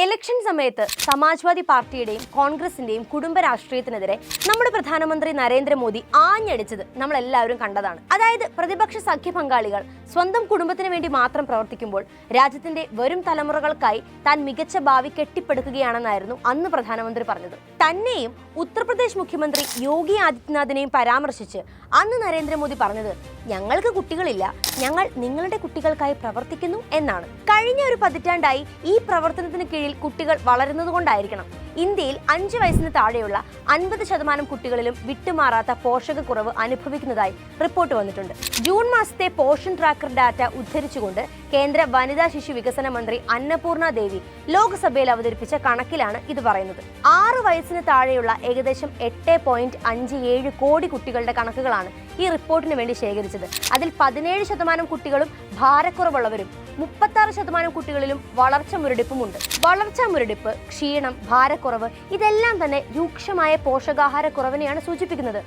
Election സമയത്ത് സമാജ്വാദി പാർട്ടിയുടെയും കോൺഗ്രസിന്റെയും കുടുംബ രാഷ്ട്രീയത്തിനെതിരെ നമ്മുടെ പ്രധാനമന്ത്രി നരേന്ദ്രമോദി ആഞ്ഞടിച്ചത് നമ്മൾ എല്ലാവരും കണ്ടതാണ്. അതായത് പ്രതിപക്ഷ സഖ്യ പങ്കാളികൾ സ്വന്തം കുടുംബത്തിന് വേണ്ടി മാത്രം പ്രവർത്തിക്കുമ്പോൾ രാജ്യത്തിന്റെ വരും തലമുറകൾക്കായി താൻ മികച്ച ഭാവി കെട്ടിപ്പടുക്കുകയാണെന്നായിരുന്നു അന്ന് പ്രധാനമന്ത്രി പറഞ്ഞത്. തന്നെയും ഉത്തർപ്രദേശ് മുഖ്യമന്ത്രി യോഗി ആദിത്യനാഥിനെയും പരാമർശിച്ച് അന്ന് നരേന്ദ്രമോദി പറഞ്ഞത്, ഞങ്ങൾക്ക് കുട്ടികളില്ല, ഞങ്ങൾ നിങ്ങളുടെ കുട്ടികൾക്കായി പ്രവർത്തിക്കുന്നു എന്നാണ്. കഴിഞ്ഞ ഒരു പതിറ്റാണ്ടായി ഈ പ്രവർത്തനത്തിന് കീഴിൽ കുട്ടികൾ വളരുന്നതുകൊണ്ടായിരിക്കണം ഇന്ത്യയിൽ 5 വയസ്സിന് താഴെയുള്ള 50% കുട്ടികളിലും വിട്ടുമാറാത്ത പോഷകക്കുറവ് അനുഭവിക്കുന്നതായി റിപ്പോർട്ട് വന്നിട്ടുണ്ട്. ജൂൺ മാസത്തെ പോഷൻ ട്രാക്കർ ഡാറ്റ ഉദ്ധരിച്ചുകൊണ്ട് കേന്ദ്ര വനിതാ ശിശു വികസന മന്ത്രി അന്നപൂർണ ദേവി ലോക്സഭയിൽ അവതരിപ്പിച്ച കണക്കിലാണ് ഇത് പറയുന്നത്. 6 വയസ്സിന് താഴെയുള്ള ഏകദേശം 8.57 കോടി കുട്ടികളുടെ കണക്കുകളാണ് ഈ റിപ്പോർട്ടിന് വേണ്ടി ശേഖരിച്ചത്. അതിൽ 17% കുട്ടികളും ഭാരക്കുറവുള്ളവരും 36% കുട്ടികളിലും വളർച്ച മുരടിപ്പുമുണ്ട്. വളർച്ചാ മുരടിപ്പ്, ക്ഷീണം, ഭാരക്കുറവ് ഇതെല്ലാം തന്നെ രൂക്ഷമായ പോഷകാഹാരക്കുറവിനെയാണ് സൂചിപ്പിക്കുന്നത്.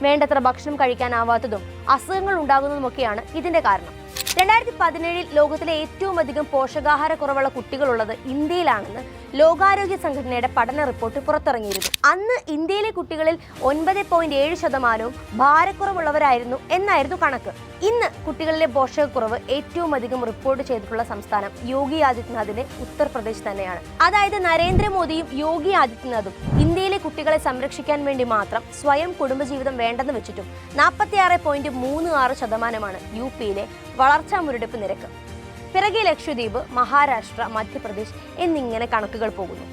വേണ്ടത്ര ഭക്ഷണം കഴിക്കാനാവാത്തതും അസുഖങ്ങൾ ഉണ്ടാകുന്നതുമൊക്കെയാണ് ഇതിന്റെ കാരണം. 2017 ലോകത്തിലെ ഏറ്റവും അധികം പോഷകാഹാരക്കുറവുള്ള കുട്ടികളുള്ളത് ഇന്ത്യയിലാണെന്ന് ലോകാരോഗ്യ സംഘടനയുടെ പഠന റിപ്പോർട്ട് പുറത്തിറങ്ങിയിരുന്നു. അന്ന് ഇന്ത്യയിലെ കുട്ടികളിൽ 9.7% ഭാരക്കുറവുള്ളവരായിരുന്നു എന്നായിരുന്നു കണക്ക്. ഇന്ന് കുട്ടികളിലെ പോഷകക്കുറവ് ഏറ്റവും അധികം റിപ്പോർട്ട് ചെയ്തിട്ടുള്ള സംസ്ഥാനം യോഗി ആദിത്യനാഥിന്റെ ഉത്തർപ്രദേശ് തന്നെയാണ്. അതായത് നരേന്ദ്രമോദിയും യോഗി ആദിത്യനാഥും ഇന്ത്യയിലെ കുട്ടികളെ സംരക്ഷിക്കാൻ വേണ്ടി മാത്രം സ്വയം കുടുംബജീവിതം വേണ്ടെന്ന് വെച്ചിട്ടും 46.36% യു പിയിലെ വളർച്ചാ മുരടിപ്പ് നിരക്ക്. പിറകെ ലക്ഷദ്വീപ്, മഹാരാഷ്ട്ര, മധ്യപ്രദേശ് എന്നിങ്ങനെ കണക്കുകൾ പോകുന്നു.